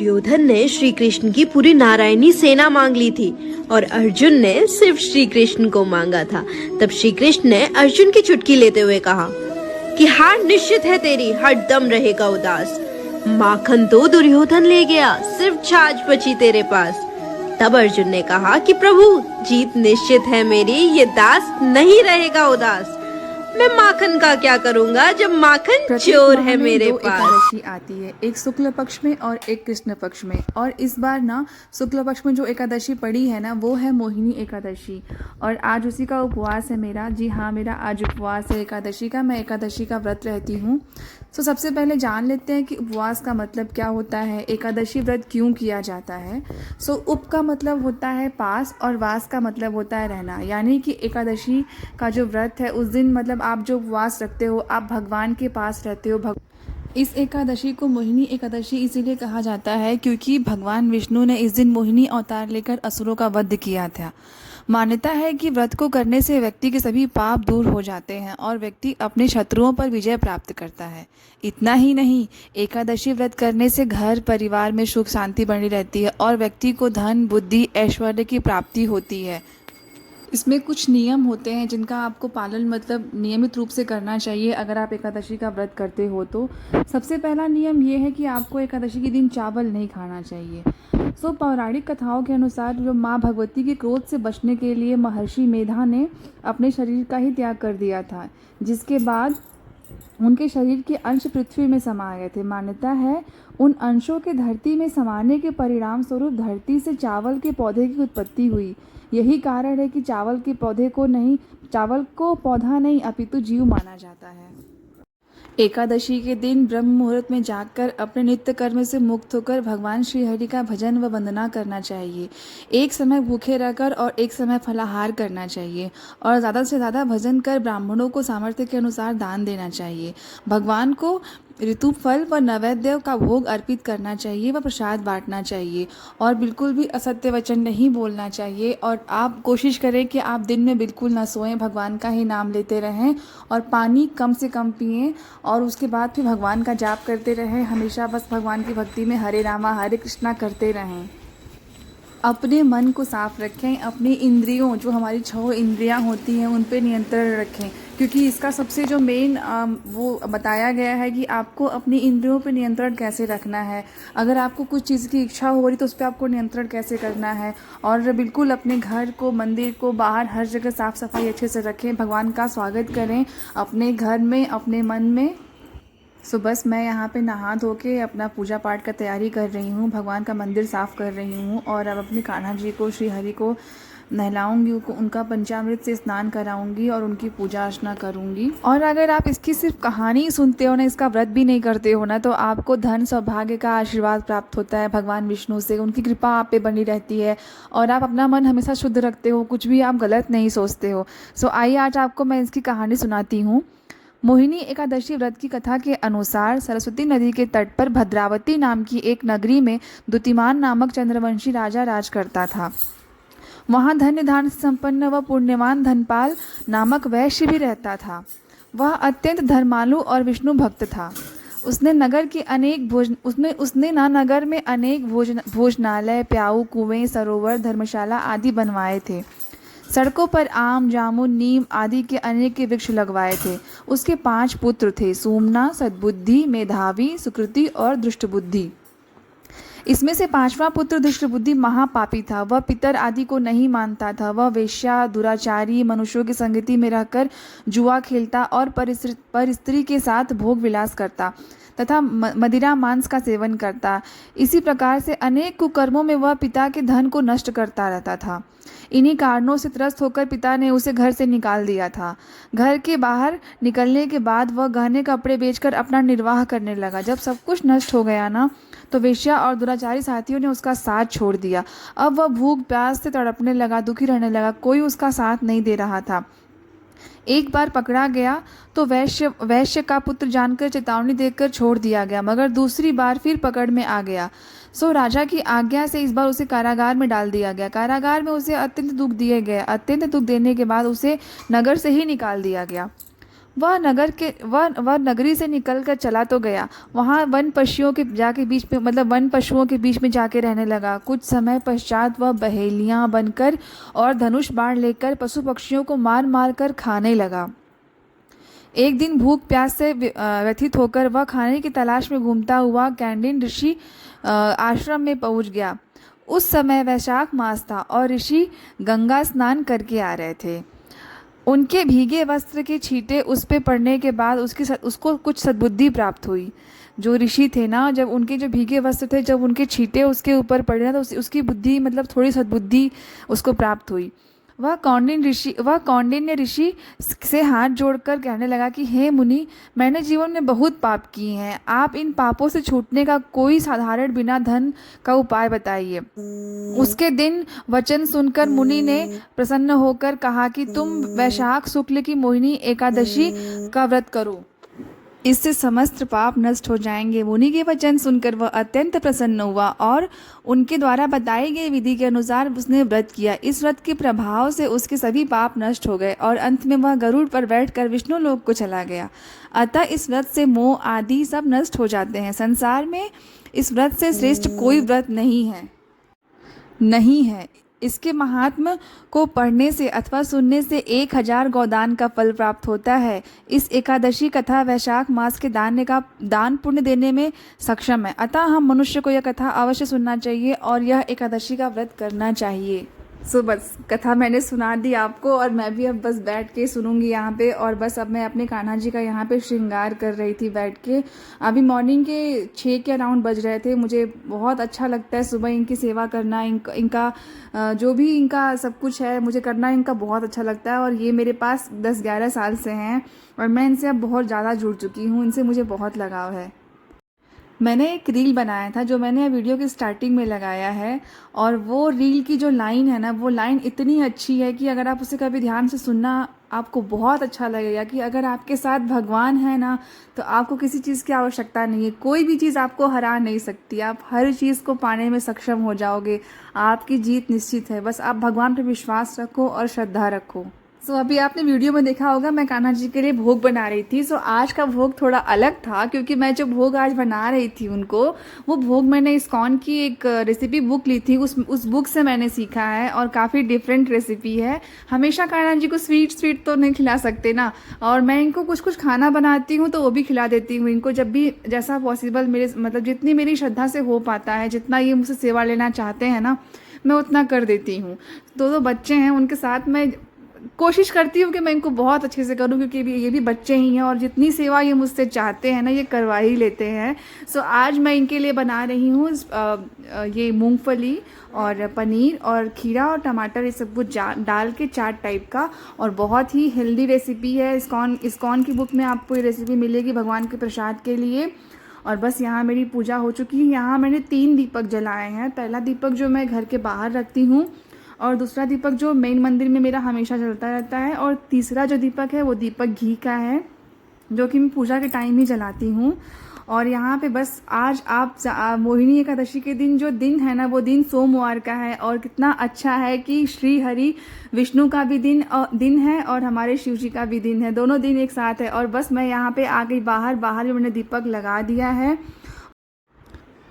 दुर्योधन ने श्री कृष्ण की पूरी नारायणी सेना मांग ली थी और अर्जुन ने सिर्फ श्री कृष्ण को मांगा था। तब श्री कृष्ण ने अर्जुन की चुटकी लेते हुए कहा कि हार निश्चित है तेरी, हरदम रहेगा उदास। माखन तो दुर्योधन ले गया, सिर्फ छाछ बची तेरे पास। तब अर्जुन ने कहा कि प्रभु जीत निश्चित है मेरी, ये दास नहीं रहेगा उदास। मैं माखन का क्या करूंगा जब माखन चोर है मेरे पास। एकादशी आती है, एक शुक्ल पक्ष में और एक कृष्ण पक्ष में। और इस बार ना शुक्ल पक्ष में जो एकादशी पड़ी है ना, वो है मोहिनी एकादशी। और आज उसी का उपवास है मेरा। जी हाँ, मेरा आज उपवास है एकादशी का। मैं एकादशी का व्रत रहती हूँ। तो सबसे पहले जान लेते हैं कि उपवास का मतलब क्या होता है, एकादशी व्रत क्यों किया जाता है। उप का मतलब होता है पास और वास का मतलब होता है रहना। यानी कि एकादशी का जो व्रत है उस दिन मतलब आप जो उपवास रखते हो, आप भगवान के पास रहते हो। इस एकादशी को मोहिनी एकादशी इसीलिए कहा जाता है क्योंकि भगवान विष्णु ने इस दिन मोहिनी अवतार लेकर असुरों का वध किया था। मान्यता है कि व्रत को करने से व्यक्ति के सभी पाप दूर हो जाते हैं और व्यक्ति अपने शत्रुओं पर विजय प्राप्त करता है। इतना ही नहीं, एकादशी व्रत करने से घर परिवार में सुख शांति बनी रहती है और व्यक्ति को धन बुद्धि ऐश्वर्य की प्राप्ति होती है। इसमें कुछ नियम होते हैं जिनका आपको पालन मतलब नियमित रूप से करना चाहिए अगर आप एकादशी का व्रत करते हो तो। सबसे पहला नियम ये है कि आपको एकादशी के दिन चावल नहीं खाना चाहिए। पौराणिक कथाओं के अनुसार जो माँ भगवती के क्रोध से बचने के लिए महर्षि मेधा ने अपने शरीर का ही त्याग कर दिया था, जिसके बाद उनके शरीर के अंश पृथ्वी में समा गए थे। मान्यता है उन अंशों के धरती में समाने के परिणाम स्वरूप धरती से चावल के पौधे की उत्पत्ति हुई। यही कारण है कि चावल को पौधा नहीं अपितु जीव माना जाता है। एकादशी के दिन ब्रह्म मुहूर्त में जागकर अपने नित्य कर्म से मुक्त होकर भगवान श्री हरि का भजन व वंदना करना चाहिए। एक समय भूखे रहकर और एक समय फलाहार करना चाहिए और ज़्यादा से ज़्यादा भजन कर ब्राह्मणों को सामर्थ्य के अनुसार दान देना चाहिए। भगवान को ऋतु फल व नैवेद्य का भोग अर्पित करना चाहिए व प्रसाद बांटना चाहिए और बिल्कुल भी असत्य वचन नहीं बोलना चाहिए। और आप कोशिश करें कि आप दिन में बिल्कुल ना सोएं, भगवान का ही नाम लेते रहें और पानी कम से कम पिएं और उसके बाद फिर भगवान का जाप करते रहें। हमेशा बस भगवान की भक्ति में हरे रामा हरे कृष्णा करते रहें। अपने मन को साफ रखें, अपनी इंद्रियों जो हमारी 6 इंद्रियां होती हैं उन पे नियंत्रण रखें, क्योंकि इसका सबसे जो मेन वो बताया गया है कि आपको अपनी इंद्रियों पे नियंत्रण कैसे रखना है। अगर आपको कुछ चीज़ की इच्छा हो रही तो उस पर आपको नियंत्रण कैसे करना है। और बिल्कुल अपने घर को, मंदिर को, बाहर हर जगह साफ़ सफाई अच्छे से रखें। भगवान का स्वागत करें अपने घर में, अपने मन में। बस मैं यहाँ पे नहा धो के अपना पूजा पाठ का तैयारी कर रही हूँ, भगवान का मंदिर साफ़ कर रही हूँ और अब अपने कान्हा जी को, श्री हरि को नहलाऊंगी, उनका पंचामृत से स्नान कराऊंगी और उनकी पूजा अर्चना करूंगी। और अगर आप इसकी सिर्फ कहानी सुनते हो ना, इसका व्रत भी नहीं करते हो ना, तो आपको धन सौभाग्य का आशीर्वाद प्राप्त होता है भगवान विष्णु से। उनकी कृपा आप पे बनी रहती है और आप अपना मन हमेशा शुद्ध रखते हो, कुछ भी आप गलत नहीं सोचते हो। आइए आज आपको मैं इसकी कहानी सुनाती हूँ। मोहिनी एकादशी व्रत की कथा के अनुसार सरस्वती नदी के तट पर भद्रावती नाम की एक नगरी में दुतिमान नामक चंद्रवंशी राजा राज करता था। वहाँ धन्य धान संपन्न व पुण्यवान धनपाल नामक वैश्य भी रहता था। वह अत्यंत धर्मालु और विष्णु भक्त था। उसने नगर में अनेक भोजनालय, प्याऊ, कुएं, सरोवर, धर्मशाला आदि बनवाए थे। सड़कों पर आम, जामुन, नीम आदि के अनेक के वृक्ष लगवाए थे। उसके 5 पुत्र थे, सूमना, सद्बुद्धि, मेधावी, सुकृति और दृष्टबुद्धि। इसमें से 5वां पुत्र दृष्टबुद्धि महापापी था। वह पितर आदि को नहीं मानता था। वह वेश्या, दुराचारी, मनुष्यों की संगति में रहकर जुआ खेलता और पर स्त्री के साथ भोग विलास करता तथा मदिरा मांस का सेवन करता। इसी प्रकार से अनेक कुकर्मों में वह पिता के धन को नष्ट करता रहता था। इन्हीं कारणों से त्रस्त होकर पिता ने उसे घर से निकाल दिया था। घर के बाहर निकलने के बाद वह गहने कपड़े बेचकर अपना निर्वाह करने लगा। जब सब कुछ नष्ट हो गया ना, तो वेश्या और दुराचारी साथियों ने उसका साथ छोड़ दिया। अब वह भूख प्यास से तड़पने लगा, दुखी रहने लगा। कोई उसका साथ नहीं दे रहा था। एक बार पकड़ा गया तो वैश्य का पुत्र जानकर चेतावनी देकर छोड़ दिया गया, मगर दूसरी बार फिर पकड़ में आ गया। राजा की आज्ञा से इस बार उसे कारागार में डाल दिया गया। कारागार में उसे अत्यंत दुख दिए गए। अत्यंत दुख देने के बाद उसे नगर से ही निकाल दिया गया। वह नगरी से निकलकर चला तो गया, वहाँ वन पशुओं के बीच में जाके रहने लगा। कुछ समय पश्चात वह बहेलियाँ बनकर और धनुष बाण लेकर पशु पक्षियों को मार मार कर खाने लगा। एक दिन भूख प्यास से व्यथित होकर वह खाने की तलाश में घूमता हुआ कैंडिन ऋषि आश्रम में पहुंच गया। उस समय वैशाख मास था और ऋषि गंगा स्नान करके आ रहे थे। उनके भीगे वस्त्र के छींटे उस पे पड़ने के बाद उसको कुछ सद्बुद्धि प्राप्त हुई। जो ऋषि थे ना, जब उनके जो भीगे वस्त्र थे, जब उनके छींटे उसके ऊपर पड़े ना, तो उसकी बुद्धि थोड़ी सद्बुद्धि उसको प्राप्त हुई। वह कौंडिन्य ऋषि से हाथ जोड़कर कहने लगा कि हे मुनि, मैंने जीवन में बहुत पाप किए हैं। आप इन पापों से छूटने का कोई साधारण बिना धन का उपाय बताइए। उसके दिन वचन सुनकर मुनि ने प्रसन्न होकर कहा कि तुम वैशाख शुक्ल की मोहिनी एकादशी का व्रत करो, इससे समस्त पाप नष्ट हो जाएंगे। मुनि के वचन सुनकर वह अत्यंत प्रसन्न हुआ और उनके द्वारा बताई गई विधि के अनुसार उसने व्रत किया। इस व्रत के प्रभाव से उसके सभी पाप नष्ट हो गए और अंत में वह गरुड़ पर बैठकर विष्णु लोक को चला गया। अतः इस व्रत से मोह आदि सब नष्ट हो जाते हैं। संसार में इस व्रत से श्रेष्ठ कोई व्रत नहीं है। इसके महात्म्य को पढ़ने से अथवा सुनने से 1000 गोदान का फल प्राप्त होता है। इस एकादशी कथा वैशाख मास के दान पुण्य देने में सक्षम है। अतः हम मनुष्य को यह कथा अवश्य सुनना चाहिए और यह एकादशी का व्रत करना चाहिए। बस कथा मैंने सुना दी आपको और मैं भी अब बस बैठ के सुनूंगी यहाँ पे। और बस अब मैं अपने कान्हा जी का यहाँ पे श्रृंगार कर रही थी बैठ के। अभी मॉर्निंग के 6 के अराउंड बज रहे थे। मुझे बहुत अच्छा लगता है सुबह इनकी सेवा करना, इनका जो भी इनका सब कुछ है मुझे करना इनका बहुत अच्छा लगता है। और ये मेरे पास 10-11 साल से हैं और मैं इनसे अब बहुत ज़्यादा जुड़ चुकी हूँ। इनसे मुझे बहुत लगाव है। मैंने एक रील बनाया था जो मैंने वीडियो की स्टार्टिंग में लगाया है, और वो रील की जो लाइन है ना, वो लाइन इतनी अच्छी है कि अगर आप उसे कभी ध्यान से सुनना आपको बहुत अच्छा लगेगा कि अगर आपके साथ भगवान है ना, तो आपको किसी चीज़ की आवश्यकता नहीं है। कोई भी चीज़ आपको हरा नहीं सकती। आप हर चीज़ को पाने में सक्षम हो जाओगे। आपकी जीत निश्चित है। बस आप भगवान पर विश्वास रखो और श्रद्धा रखो। अभी आपने वीडियो में देखा होगा मैं कान्हा जी के लिए भोग बना रही थी। आज का भोग थोड़ा अलग था क्योंकि मैं जो भोग आज बना रही थी उनको, वो भोग मैंने इस्कॉन की एक रेसिपी बुक ली थी। उस बुक से मैंने सीखा है और काफ़ी डिफरेंट रेसिपी है। हमेशा कान्हा जी को स्वीट तो नहीं खिला सकते ना, और मैं इनको कुछ खाना बनाती हूँ तो वो भी खिला देती हूँ इनको, जब भी जैसा पॉसिबल मेरे जितनी मेरी श्रद्धा से हो पाता है, जितना ये मुझसे सेवा लेना चाहते हैं ना, मैं उतना कर देती हूँ। 2 बच्चे हैं, उनके साथ मैं कोशिश करती हूँ कि मैं इनको बहुत अच्छे से करूँ क्योंकि ये भी बच्चे ही हैं और जितनी सेवा ये मुझसे चाहते हैं ना, ये करवा ही लेते हैं। आज मैं इनके लिए बना रही हूँ ये मूंगफली और पनीर और खीरा और टमाटर, ये सब कुछ डाल के चाट टाइप का, और बहुत ही हेल्दी रेसिपी है। इस्कॉन की बुक में आपको ये रेसिपी मिलेगी भगवान के प्रसाद के लिए। और बस यहाँ मेरी पूजा हो चुकी है। यहाँ मैंने 3 दीपक जलाए हैं। पहला दीपक जो मैं घर के बाहर रखती हूँ, और दूसरा दीपक जो मेन मंदिर में मेरा हमेशा जलता रहता है, और तीसरा जो दीपक है वो दीपक घी का है जो कि मैं पूजा के टाइम ही जलाती हूँ। और यहाँ पे बस आज आप मोहिनी एकादशी के दिन जो दिन है ना, वो दिन सोमवार का है, और कितना अच्छा है कि श्री हरि विष्णु का भी दिन है और हमारे शिव जी का भी दिन है। दोनों दिन एक साथ है। और बस मैं यहाँ पे आ गई बाहर भी मैंने दीपक लगा दिया है।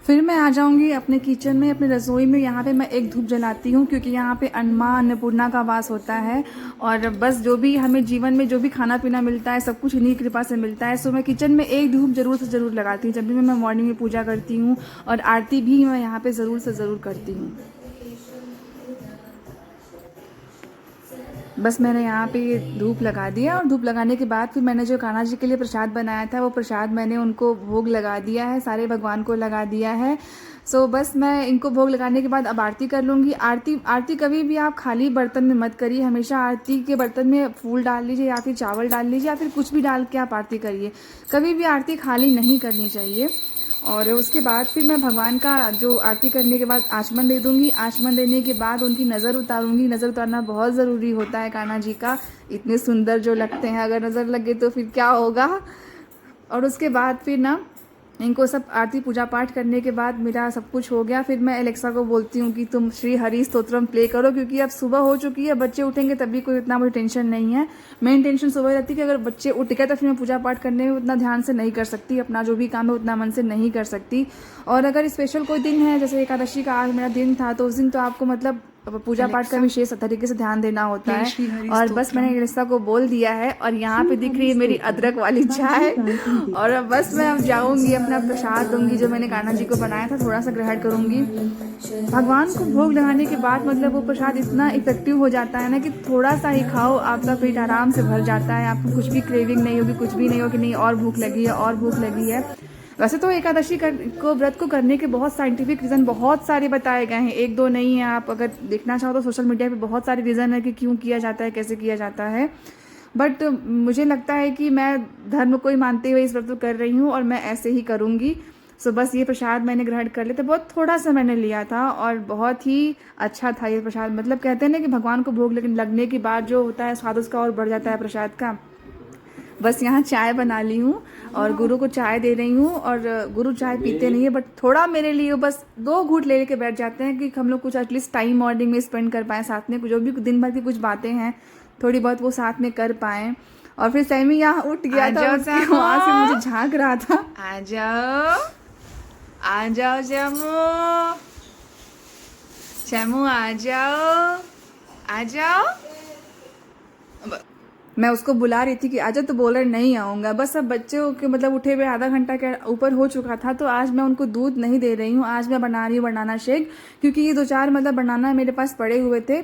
फिर मैं आ जाऊंगी अपने किचन में, अपने रसोई में। यहाँ पे मैं एक धूप जलाती हूँ क्योंकि यहाँ पे माँ अन्नपूर्णा का वास होता है, और बस जो भी हमें जीवन में जो भी खाना पीना मिलता है सब कुछ इन्हीं कृपा से मिलता है। मैं किचन में एक धूप जरूर लगाती हूँ जब भी मैं मॉर्निंग में पूजा करती हूँ, और आरती भी मैं यहाँ पे ज़रूर करती हूँ। बस मैंने यहाँ पे ये धूप लगा दिया, और धूप लगाने के बाद फिर मैंने जो कान्हा जी के लिए प्रसाद बनाया था वो प्रसाद मैंने उनको भोग लगा दिया है, सारे भगवान को लगा दिया है। बस मैं इनको भोग लगाने के बाद अब आरती कर लूँगी। आरती कभी भी आप खाली बर्तन में मत करिए। हमेशा आरती के बर्तन में फूल डाल लीजिए या फिर चावल डाल लीजिए या फिर कुछ भी डाल के आप आरती करिए। कभी भी आरती खाली नहीं करनी चाहिए। और उसके बाद फिर मैं भगवान का जो आरती करने के बाद आचमन दे दूँगी। आचमन देने के बाद उनकी नज़र उतारूँगी। नज़र उतारना बहुत ज़रूरी होता है कान्हा जी का। इतने सुंदर जो लगते हैं, अगर नज़र लगे तो फिर क्या होगा। और उसके बाद फिर ना इनको सब आरती पूजा पाठ करने के बाद मेरा सब कुछ हो गया। फिर मैं एलेक्सा को बोलती हूँ कि तुम श्री हरि स्तोत्रम प्ले करो, क्योंकि अब सुबह हो चुकी है, बच्चे उठेंगे तभी कोई इतना मुझे टेंशन नहीं है। मेन टेंशन सुबह रहती है कि अगर बच्चे उठ गए तो फिर मैं पूजा पाठ करने में उतना ध्यान से नहीं कर सकती, अपना जो भी काम है उतना मन से नहीं कर सकती। और अगर स्पेशल कोई दिन है, जैसे एकादशी का आज मेरा दिन था, तो उस दिन तो आपको मतलब पूजा पाठ का विशेष तरीके से ध्यान देना होता है। और बस मैंने एलेक्सा को बोल दिया है, और यहाँ पे दिख रही है मेरी अदरक वाली चाय। और अब बस मैं अब जाऊंगी, अपना प्रसाद दूंगी जो मैंने कान्हा जी को बनाया था, थोड़ा सा ग्रहण करूंगी। भगवान को भोग लगाने के बाद मतलब वो प्रसाद इतना इफेक्टिव हो जाता है ना कि थोड़ा सा ही खाओ, आपका पेट आराम से भर जाता है, आपको कुछ भी क्रेविंग नहीं होगी, कुछ भी नहीं होगी नहीं और भूख लगी है और भूख लगी है। वैसे तो एकादशी को व्रत को करने के बहुत साइंटिफिक रीज़न बहुत सारे बताए गए हैं, एक दो नहीं है। आप अगर देखना चाहो तो सोशल मीडिया पे बहुत सारे रीज़न है कि क्यों किया जाता है, कैसे किया जाता है। बट मुझे लगता है कि मैं धर्म को ही मानते हुए इस व्रत को कर रही हूँ और मैं ऐसे ही करूँगी। सो बस ये प्रसाद मैंने ग्रहण कर लिया था, बहुत थोड़ा सा मैंने लिया था और बहुत ही अच्छा था ये प्रसाद। मतलब कहते हैं ना कि भगवान को भोग लगने के बाद जो होता है स्वाद उसका और बढ़ जाता है प्रसाद का। बस यहाँ चाय बना ली हूँ और गुरु को चाय दे रही हूँ। और गुरु चाय पीते नहीं है, बट थोड़ा मेरे लिए बस 2 घूंट ले लेके बैठ जाते हैं कि हम लोग कुछ एटलीस्ट टाइम मॉर्निंग में स्पेंड कर पाएँ साथ में, जो भी दिन भर की कुछ बातें हैं थोड़ी बहुत वो साथ में कर पाएँ। और फिर सैमी यहाँ उठ गया था, वहाँ से मुझे झाँक रहा था। आ जाओ आ जाओ शमू आ जाओ आ जाओ। मैं उसको बुला रही थी कि आजा, तो बोल रहे नहीं आऊँगा। बस अब बच्चों के मतलब उठे हुए आधा घंटा के ऊपर हो चुका था, तो आज मैं उनको दूध नहीं दे रही हूँ। आज मैं बना रही हूँ बनाना शेक, क्योंकि ये 2-4 मतलब बनाना मेरे पास पड़े हुए थे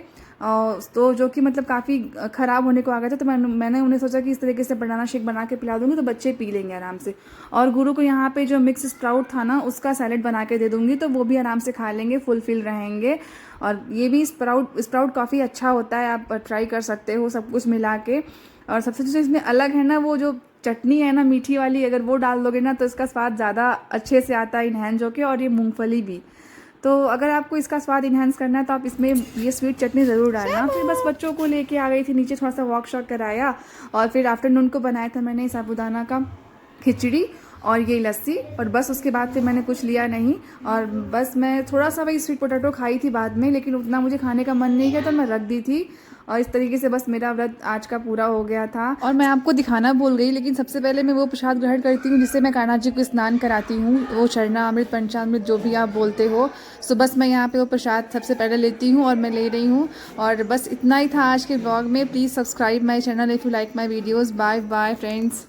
तो जो कि मतलब काफ़ी ख़राब होने को आ गए थे। तो मैंने उन्हें सोचा कि इस तरीके से बनाना शेक बना के पिला दूँगी तो बच्चे पी लेंगे आराम से। और गुरु को यहाँ पे जो मिक्स स्प्राउट था ना, उसका सैलेड बना के दे दूँगी तो वो भी आराम से खा लेंगे, फुलफिल रहेंगे। और ये भी स्प्राउट काफ़ी अच्छा होता है, आप ट्राई कर सकते हो सब कुछ मिला के। और सबसे जो इसमें अलग है ना, वो जो चटनी है ना मीठी वाली, अगर वो डाल दोगे ना तो इसका स्वाद ज़्यादा अच्छे से आता है इन्हेंस होके। और ये मूंगफली भी, तो अगर आपको इसका स्वाद इन्हेंस करना है तो आप इसमें ये स्वीट चटनी ज़रूर डालना। फिर बस बच्चों को लेके आ गई थी नीचे, थोड़ा सा वॉक शॉक कराया। और फिर आफ्टरनून को बनाया था मैंने साबूदाना का खिचड़ी और ये लस्सी। और बस उसके बाद फिर मैंने कुछ लिया नहीं। और बस मैं थोड़ा सा वही स्वीट पोटैटो खाई थी बाद में, लेकिन उतना मुझे खाने का मन नहीं किया तो मैं रख दी थी। और इस तरीके से बस मेरा व्रत आज का पूरा हो गया था। और मैं आपको दिखाना भूल गई, लेकिन सबसे पहले मैं वो प्रसाद ग्रहण करती हूँ जिससे मैं कान्हा जी को स्नान कराती हूँ, वो चरणामृत पंचामृत जो भी आप बोलते हो। सो बस मैं यहाँ पे वो प्रसाद सबसे पहले लेती हूँ और मैं ले रही हूँ। और बस इतना ही था आज के ब्लॉग में। Please subscribe my channel if you like my videos. Bye bye friends.